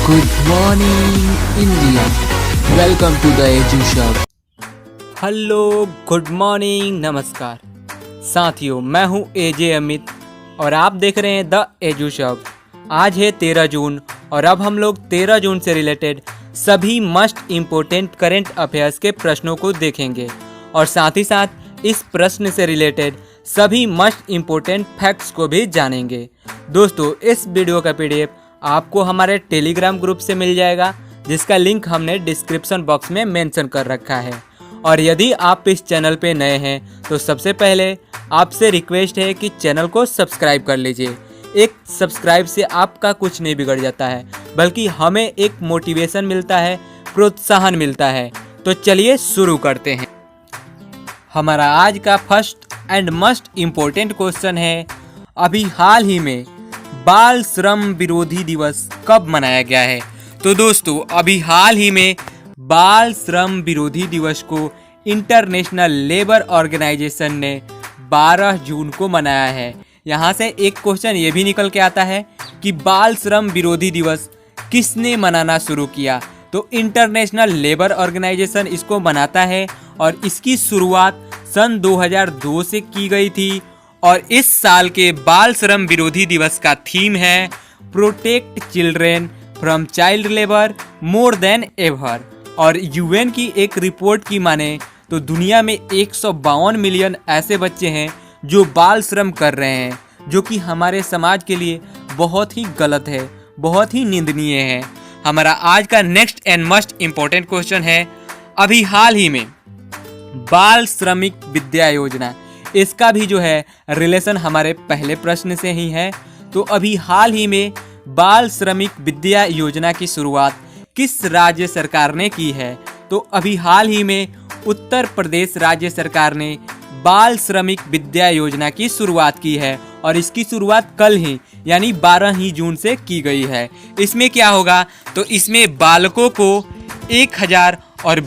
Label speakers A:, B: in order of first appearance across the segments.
A: Good morning, India. Welcome to the Edu Shop.
B: Hello, good morning, नमस्कार साथियों। मैं हूं एजे अमित और आप देख रहे हैं द एजू शॉप। आज है 13 जून और अब हम लोग 13 जून से रिलेटेड सभी मस्ट इम्पोर्टेंट करंट अफेयर्स के प्रश्नों को देखेंगे और साथ ही साथ इस प्रश्न से रिलेटेड सभी मस्ट इम्पोर्टेंट फैक्ट्स को भी जानेंगे। दोस्तों, इस वीडियो का पीडीएफ आपको हमारे टेलीग्राम ग्रुप से मिल जाएगा, जिसका लिंक हमने डिस्क्रिप्शन बॉक्स में मेंशन कर रखा है। और यदि आप इस चैनल पे नए हैं तो सबसे पहले आपसे रिक्वेस्ट है कि चैनल को सब्सक्राइब कर लीजिए। एक सब्सक्राइब से आपका कुछ नहीं बिगड़ जाता है, बल्कि हमें एक मोटिवेशन मिलता है, प्रोत्साहन मिलता है। तो चलिए शुरू करते हैं। हमारा आज का first and must important question है, अभी हाल ही में बाल श्रम विरोधी दिवस कब मनाया गया है? तो दोस्तों, अभी हाल ही में बाल श्रम विरोधी दिवस को इंटरनेशनल लेबर ऑर्गेनाइजेशन ने 12 जून को मनाया है। यहाँ से एक क्वेश्चन ये भी निकल के आता है कि बाल श्रम विरोधी दिवस किसने मनाना शुरू किया? तो इंटरनेशनल लेबर ऑर्गेनाइजेशन इसको मनाता है और इसकी शुरुआत सन 2002 से की गई थी। और इस साल के बाल श्रम विरोधी दिवस का थीम है protect children from child labour more than ever. और यूएन की एक रिपोर्ट की माने तो दुनिया में 152 मिलियन ऐसे बच्चे हैं जो बाल श्रम कर रहे हैं, जो कि हमारे समाज के लिए बहुत ही गलत है, बहुत ही निंदनीय है। हमारा आज का next and must important question है, अभी हाल ही में बाल श्रमिक विद्या योजना, इसका भी जो है रिलेशन हमारे पहले प्रश्न से ही है। तो अभी हाल ही में बाल श्रमिक विद्या योजना की शुरुआत किस राज्य सरकार ने की है? तो अभी हाल ही में उत्तर प्रदेश राज्य सरकार ने बाल श्रमिक विद्या योजना की शुरुआत की है और इसकी शुरुआत कल ही यानी 12 ही जून से की गई है। इसमें क्या होगा? तो इसमें बालकों को 1000 और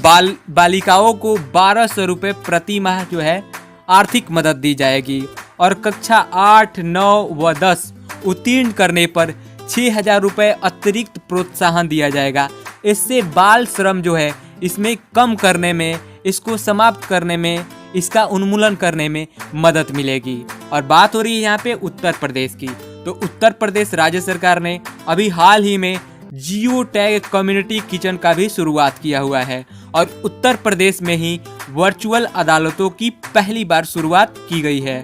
B: बालिकाओं को 1200 रुपये प्रति माह जो है आर्थिक मदद दी जाएगी और कक्षा 8, 9 व 10 उत्तीर्ण करने पर 6000 रुपये अतिरिक्त प्रोत्साहन दिया जाएगा। इससे बाल श्रम जो है इसमें कम करने में, इसको समाप्त करने में, इसका उन्मूलन करने में मदद मिलेगी। और बात हो रही है यहाँ पे उत्तर प्रदेश की। तो उत्तर प्रदेश राज्य सरकार ने अभी हाल ही में जियो टैग कम्युनिटी किचन का भी शुरुआत किया हुआ है और उत्तर प्रदेश में ही वर्चुअल अदालतों की पहली बार शुरुआत की गई है।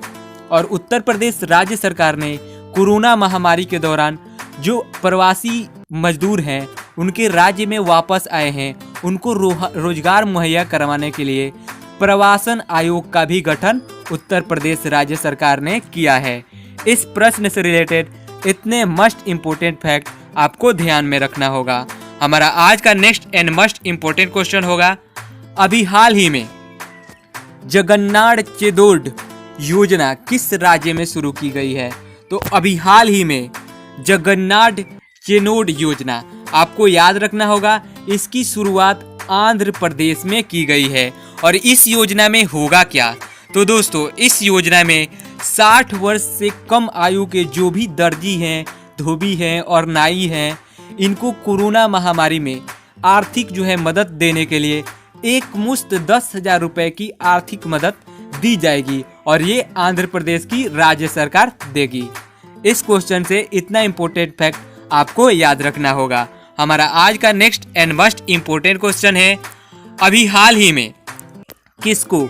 B: और उत्तर प्रदेश राज्य सरकार ने कोरोना महामारी के दौरान जो प्रवासी मजदूर हैं, उनके राज्य में वापस आए हैं, उनको रोजगार मुहैया करवाने के लिए प्रवासन आयोग का भी गठन उत्तर प्रदेश राज्य सरकार ने किया है। इस प्रश्न से रिलेटेड इतने मस्ट इम्पोर्टेंट फैक्ट आपको ध्यान में रखना होगा। हमारा आज का next and must important question होगा, अभी हाल ही में जगन्नाथ चेदोड योजना किस राज्य में शुरू की गई है? तो अभी हाल ही में जगन्नाथ चेदोड योजना, आपको याद रखना होगा, इसकी शुरुआत आंध्र प्रदेश में की गई है। और इस योजना में होगा क्या? तो दोस्तों, इस योजना में 60 वर्ष से कम आयु के जो भी दर्जी हैं, धोबी हैं और नाई हैं, इनको कोरोना महामारी में आर्थिक जो है मदद देने के लिए एक मुश्त 10,000 रुपये की आर्थिक मदद दी जाएगी और ये आंध्र प्रदेश की राज्य सरकार देगी। इस क्वेश्चन से इतना इम्पोर्टेंट फैक्ट आपको याद रखना होगा। हमारा आज का next and must important question है, अभी हाल ही में किसको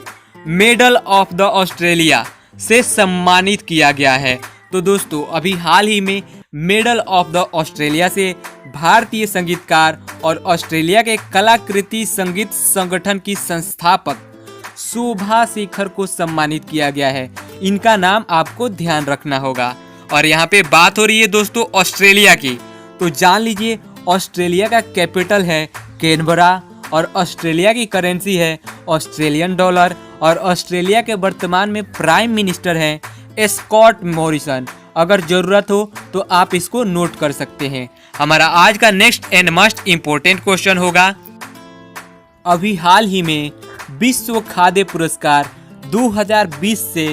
B: मेडल ऑफ द ऑस्ट्रेलिया से सम्मानित किया गया है? तो दोस्तों, अभी हाल ही में मेडल ऑफ द ऑस्ट्रेलिया से भारतीय संगीतकार और ऑस्ट्रेलिया के कलाकृति संगीत संगठन की संस्थापक शोभा शेखर को सम्मानित किया गया है। इनका नाम आपको ध्यान रखना होगा। और यहाँ पे बात हो रही है दोस्तों ऑस्ट्रेलिया की, तो जान लीजिए ऑस्ट्रेलिया का कैपिटल है कैनबरा और ऑस्ट्रेलिया की करेंसी है ऑस्ट्रेलियन डॉलर और ऑस्ट्रेलिया के वर्तमान में प्राइम मिनिस्टर हैं स्कॉट मॉरिसन। अगर ज़रूरत हो तो आप इसको नोट कर सकते हैं। हमारा आज का next and must important question होगा, अभी हाल ही में विश्व खाद्य पुरस्कार 2020 से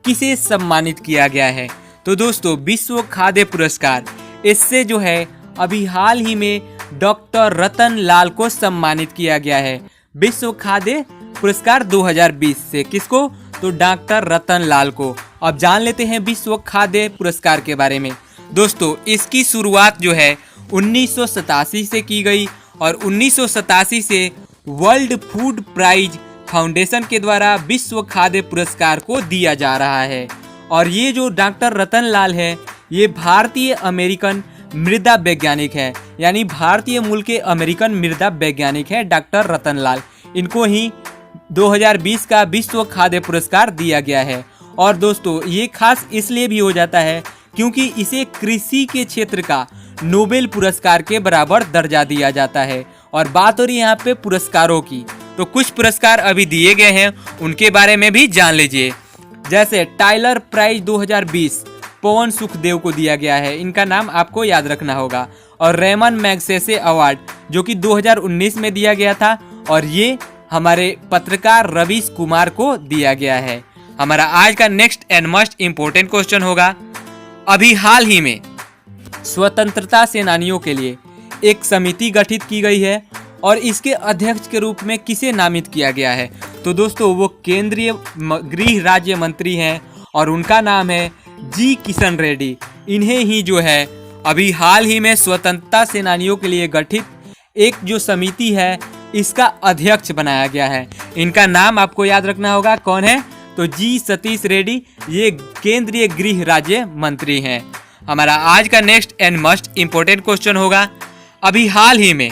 B: किसे सम्मानित किया गया है? तो दोस्तों, विश्व खाद्य पुरस्कार, इससे जो है अभी हाल ही में डॉक्टर रतन लाल को सम्मानित किया गया है विश्व खाद्य पुरस्कार 2020 से। किसको? तो डॉक्टर रतन लाल को। अब जान लेते हैं विश्व खाद्य पुरस्कार के बारे में। दोस्तों, इसकी शुरुआत जो है 1987 से की गई और 1987 से वर्ल्ड फूड प्राइज फाउंडेशन के द्वारा विश्व खाद्य पुरस्कार को दिया जा रहा है। और ये जो डॉक्टर रतन लाल है, ये भारतीय अमेरिकन मृदा वैज्ञानिक है, यानी भारतीय मूल के अमेरिकन मृदा वैज्ञानिक है डॉक्टर रतन लाल। इनको ही 2020 का विश्व खाद्य पुरस्कार दिया गया है। और दोस्तों, ये खास इसलिए भी हो जाता है क्योंकि इसे कृषि के क्षेत्र का नोबेल पुरस्कार के बराबर दर्जा दिया जाता है। और बात हो रही है यहाँ पे पुरस्कारों की, तो कुछ पुरस्कार अभी दिए गए हैं, उनके बारे में भी जान लीजिए। जैसे टाइलर प्राइज 2020 पवन सुखदेव को दिया गया है, इनका नाम आपको याद रखना होगा। और रेमन मैग्सेसे अवार्ड जो कि 2019 में दिया गया था, और ये हमारे पत्रकार रवीश कुमार को दिया गया है। हमारा आज का next and most important question होगा, अभी हाल ही में स्वतंत्रता सेनानियों के लिए एक समिति गठित की गई है और इसके अध्यक्ष के रूप में किसे नामित किया गया है? तो दोस्तों, वो केंद्रीय गृह राज्य मंत्री हैं और उनका नाम है जी किशन रेड्डी। इन्हें ही जो है अभी हाल ही में स्वतंत्रता सेनानियों के लिए गठित एक जो समिति है, इसका अध्यक्ष बनाया गया है। इनका नाम आपको याद रखना होगा, कौन है? तो जी सतीश रेड्डी, ये केंद्रीय गृह राज्य मंत्री हैं। हमारा आज का next and most important question होगा, अभी हाल ही में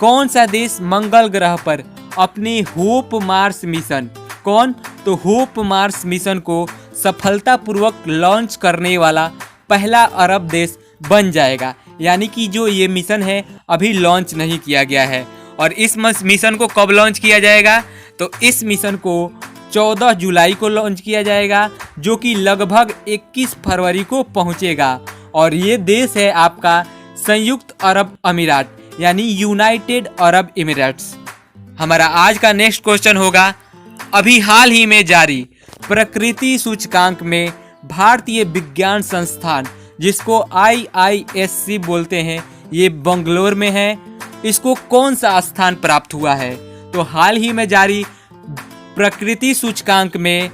B: कौन सा देश मंगल ग्रह पर अपने होप मार्स मिशन, कौन? तो होप मार्स मिशन को सफलतापूर्वक लॉन्च करने वाला पहला अरब देश बन जाएगा। यानी कि जो ये मिशन है अभी लॉन्च नहीं किया गया है। और इस मिशन को कब लॉन्च किया जाएगा? तो इस मिशन को 14 जुलाई को लॉन्च किया जाएगा, जो कि लगभग 21 फरवरी को पहुंचेगा। और ये देश है आपका संयुक्त अरब अमीरात, यानी यूनाइटेड अरब इमिरेट्स। हमारा आज का नेक्स्ट क्वेश्चन होगा, अभी हाल ही में जारी प्रकृति सूचकांक में भारतीय विज्ञान संस्थान, जिसको IISc बोलते हैं, ये बंगलोर में है, इसको कौन सा स्थान प्राप्त हुआ है? तो हाल ही में जारी प्रकृति सूचकांक में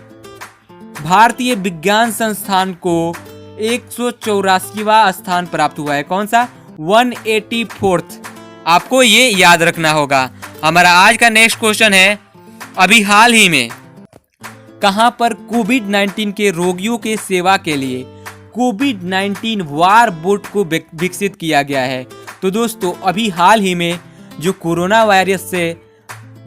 B: भारतीय विज्ञान संस्थान को 184वां स्थान प्राप्त हुआ है। कौन सा? 184th। आपको ये याद रखना होगा। हमारा आज का नेक्स्ट क्वेश्चन है, अभी हाल ही में कहां पर कोविड-19 के रोगियों के सेवा के लिए कोविड-19 वार बोट को विकसित किया गया है? तो दोस्तों, अभी हाल ही में जो कोरोना वायरस से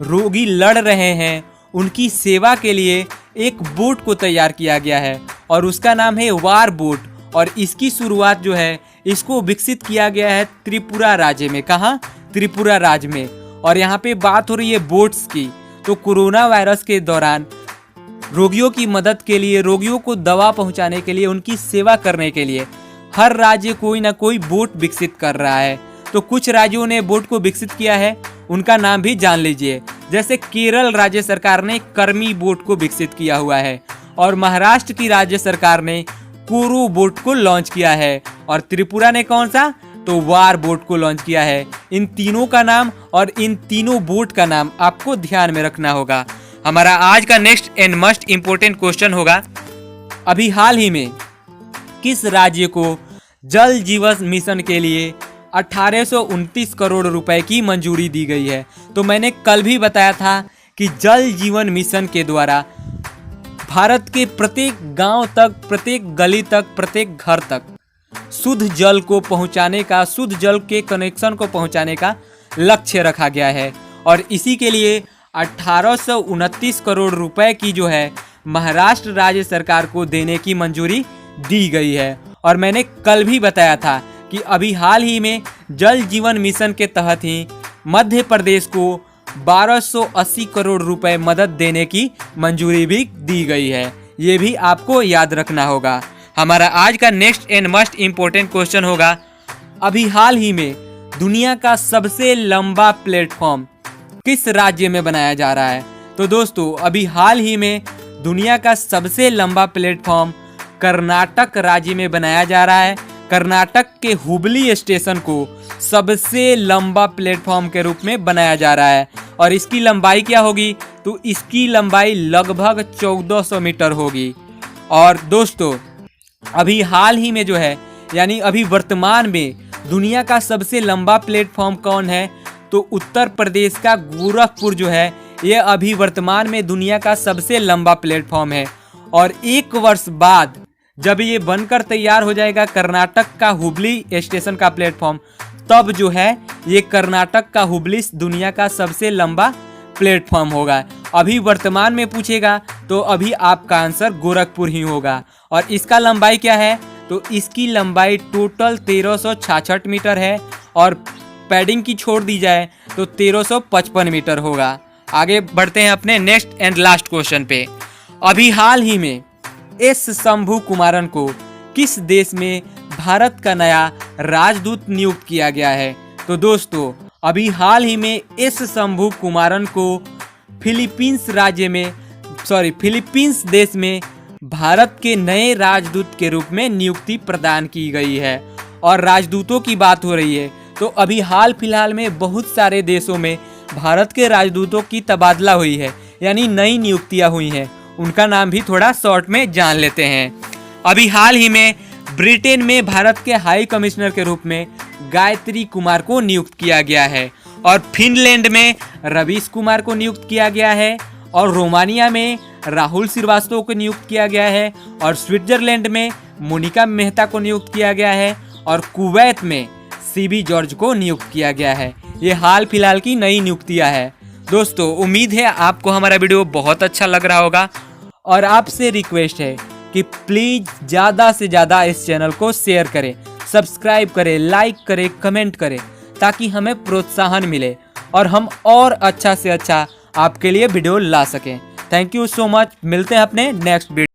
B: रोगी लड़ रहे हैं, उनकी सेवा के लिए एक बोट को तैयार किया गया है और उसका नाम है वार बोट। और इसकी शुरुआत जो है, इसको विकसित किया गया है त्रिपुरा राज्य में। कहाँ? त्रिपुरा राज्य में। और यहाँ पे बात हो रही है बोट्स की। तो कोरोना वायरस के दौरान रोगियों की मदद के लिए, रोगियों को दवा पहुंचाने के लिए, उनकी सेवा करने के लिए हर राज्य कोई ना कोई बोट विकसित कर रहा है। तो कुछ राज्यों ने बोट को विकसित किया है, उनका नाम भी जान लीजिए। जैसे केरल राज्य सरकार ने कर्मी बोट को विकसित किया हुआ है और महाराष्ट्र की राज्य सरकार ने कोरो बोट को लॉन्च किया है और त्रिपुरा ने कौन सा? तो वार बोट को लॉन्च किया है। इन तीनों का नाम और इन तीनों बोट का नाम आपको ध्यान में रखना होगा। हमारा आज का next and most important question होगा, अभी हाल ही में किस राज्य को जल जीवन मिशन के लिए 1829 करोड़ रुपए की मंजूरी दी गई है? तो मैंने कल भी बताया था कि जल जीवन मिशन के द्वारा भारत के प्रत्येक गांव तक, प्रत्येक गली तक, प्रत्येक घर तक शुद्ध जल को पहुंचाने का, शुद्ध जल के कनेक्शन को पहुंचाने का लक्ष्य रखा गया है। और इसी के लिए 1829 करोड़ रुपए की जो है महाराष्ट्र राज्य सरकार को देने की मंजूरी दी गई है। और मैंने कल भी बताया था कि अभी हाल ही में जल जीवन मिशन के तहत ही मध्य प्रदेश को 1280 करोड़ रुपए मदद देने की मंजूरी भी दी गई है। ये भी आपको याद रखना होगा। हमारा आज का next and most important question होगा, अभी हाल ही में दुनिया का सबसे लंबा प्लेटफॉर्म किस राज्य में बनाया जा रहा है? तो दोस्तों, अभी हाल ही में दुनिया का सबसे लंबा प्लेटफॉर्म कर्नाटक राज्य में बनाया जा रहा है। कर्नाटक के हुबली स्टेशन को सबसे लंबा प्लेटफॉर्म के रूप में बनाया जा रहा है। और इसकी लंबाई क्या होगी? तो इसकी लंबाई लगभग 1400 मीटर होगी। और दोस्तों, अभी हाल ही में जो है, यानी अभी वर्तमान में दुनिया का सबसे लंबा प्लेटफॉर्म कौन है? तो उत्तर प्रदेश का गोरखपुर जो है, ये अभी वर्तमान में दुनिया का सबसे लंबा प्लेटफॉर्म है। और 1 वर्ष बाद जब ये बनकर तैयार हो जाएगा कर्नाटक का हुबली स्टेशन का प्लेटफॉर्म, तब जो है ये कर्नाटक का हुबली दुनिया का सबसे लंबा प्लेटफॉर्म होगा। अभी वर्तमान में पूछेगा तो अभी आपका आंसर गोरखपुर ही होगा। और इसका लंबाई क्या है? तो इसकी लंबाई टोटल 1366 मीटर है और पैडिंग की छोड़ दी जाए तो 1355 मीटर होगा। आगे बढ़ते हैं अपने नेक्स्ट एंड लास्ट क्वेश्चन पे। अभी हाल ही में एस शंभू कुमारन को किस देश में भारत का नया राजदूत नियुक्त किया गया है? तो दोस्तों, अभी हाल ही में एस शंभू कुमारन को फिलीपींस देश में भारत के नए राजदूत के रूप में नियुक्ति प्रदान की गई है। और राजदूतों की बात हो रही है तो अभी हाल फिलहाल में बहुत सारे देशों में भारत के राजदूतों की तबादला हुई है, यानी नई नियुक्तियां हुई हैं। उनका नाम भी थोड़ा शॉर्ट में जान लेते हैं। अभी हाल ही में ब्रिटेन में भारत के हाई कमिश्नर के रूप में गायत्री कुमार को नियुक्त किया गया है। और फिनलैंड में रवीश कुमार को नियुक्त किया गया है। और रोमानिया में राहुल श्रीवास्तव को नियुक्त किया गया है। और स्विट्जरलैंड में मोनिका मेहता को नियुक्त किया गया है। और कुवैत में सीबी जॉर्ज को नियुक्त किया गया है। ये हाल फिलहाल की नई नियुक्तियां हैं। दोस्तों, उम्मीद है आपको हमारा वीडियो बहुत अच्छा लग रहा होगा। और आपसे रिक्वेस्ट है कि प्लीज़ ज़्यादा से ज़्यादा इस चैनल को शेयर करें, सब्सक्राइब करें, लाइक करें, कमेंट करें, ताकि हमें प्रोत्साहन मिले और हम और अच्छा से अच्छा आपके लिए वीडियो ला सकें। Thank you so much. मिलते हैं अपने नेक्स्ट वीडियो।